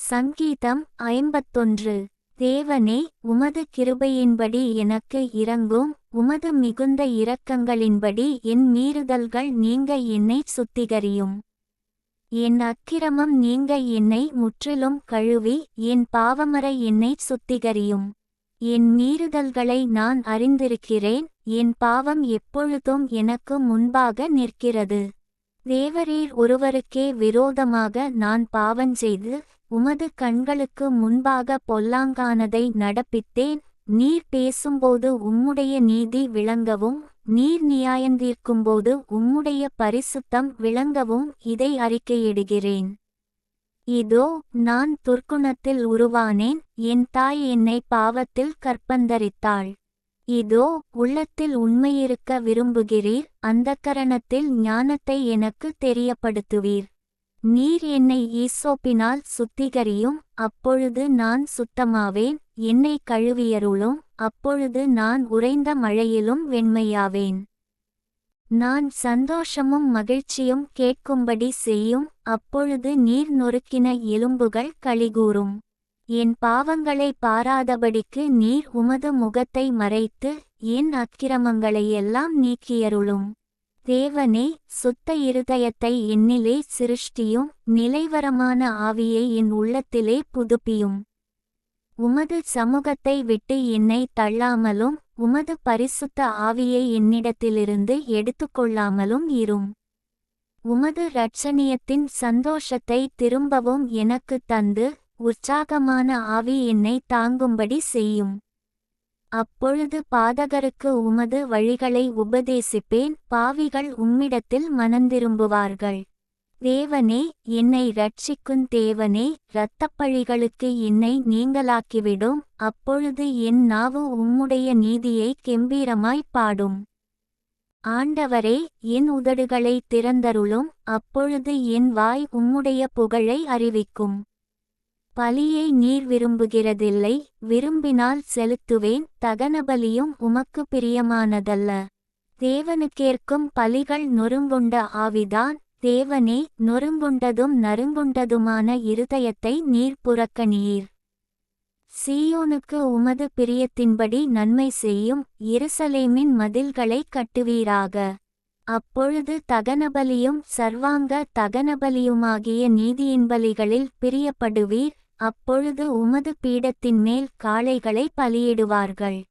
சங்கீதம் 51. தேவனே, உமது கிருபையின்படி எனக்கு இரங்கும். உமது மிகுந்த இரக்கங்களின்படி என் மீறுதல்கள் நீங்க என்னைச் சுத்திகரியும். என் அக்கிரமம் நீங்க என்னை முற்றிலும் கழுவி என் பாவமற என்னைச் சுத்திகரியும். என் மீறுதல்களை நான் அறிந்திருக்கிறேன், என் பாவம் எப்பொழுதும் எனக்கு முன்பாக நிற்கிறது. தேவரீர் ஒருவருக்கே விரோதமாக நான் பாவஞ்செய்து உமது கண்களுக்கு முன்பாக பொல்லாங்கானதை நடப்பித்தேன். நீர் பேசும்போது உம்முடைய நீதி விளங்கவும், நீர் நியாயந்தீர்க்கும்போது உம்முடைய பரிசுத்தம் விளங்கவும் இதை அறிக்கையிடுகிறேன். இதோ, நான் துர்க்குணத்தில் உருவானேன், என் தாய் என்னை பாவத்தில் கற்பந்தரித்தாள். இதோ, உள்ளத்தில் உண்மையிருக்க விரும்புகிறீர், அந்தக்கரணத்தில் ஞானத்தை எனக்கு தெரியப்படுத்துவீர். நீர் என்னை ஈசோப்பினால் சுத்திகரியும், அப்பொழுது நான் சுத்தமாவேன். என்னை கழுவியருளும், அப்பொழுது நான் உறைந்த மழையிலும் வெண்மையாவேன். நான் சந்தோஷமும் மகிழ்ச்சியும் கேட்கும்படி செய்யும், அப்பொழுது நீர் நொறுக்கின எலும்புகள் களிகூரும். என் பாவங்களை பாராதபடிக்கு நீர் உமது முகத்தை மறைத்து என் அக்கிரமங்களையெல்லாம் நீக்கியருளும். தேவனே, சுத்த இருதயத்தை என்னிலே சிருஷ்டியும், நிலைவரமான ஆவியை என் உள்ளத்திலே புதுப்பியும். உமது சமூகத்தை விட்டு என்னை தள்ளாமலும், உமது பரிசுத்த ஆவியை என்னிடத்திலிருந்து எடுத்துக்கொள்ளாமலும் இரும். உமது இரட்சணியத்தின் சந்தோஷத்தை திரும்பவும் எனக்குத் தந்து, உற்சாகமான ஆவி என்னை தாங்கும்படி செய்யும். அப்பொழுது பாதகருக்கு உமது வழிகளை உபதேசிப்பேன், பாவிகள் உம்மிடத்தில் மனந்திரும்புவார்கள். தேவனே, என்னை இரட்சிக்குந் தேவனே, இரத்தப்பழிகளுக்கு என்னை நீங்கலாக்கிவிடும். அப்பொழுது என் நாவு உம்முடைய நீதியை கெம்பீரமாய்ப் பாடும். ஆண்டவரே, என் உதடுகளை திறந்தருளும், அப்பொழுது என் வாய் உம்முடைய புகழை அறிவிக்கும். பலியை நீர் விரும்புகிறதில்லை, விரும்பினால் செலுத்துவேன். தகனபலியும் உமக்கு பிரியமானதல்ல. தேவனுக்கேற்கும் பலிகள் நொறுங்குண்ட ஆவிதான். தேவனே, நொறுங்குண்டதும் நறுங்குண்டதுமான இருதயத்தை நீர் புறக்கணியீர். சீயோனுக்கு உமது பிரியத்தின்படி நன்மை செய்யும், எருசலேமின் மதில்களை கட்டுவீராக. அப்பொழுது தகனபலியும் சர்வாங்க தகனபலியுமாகிய நீதியின்பலிகளில் பிரியப்படுவீர். அப்பொழுது உமது பீடத்தின்மேல் காளைகளை பலியிடுவார்கள்.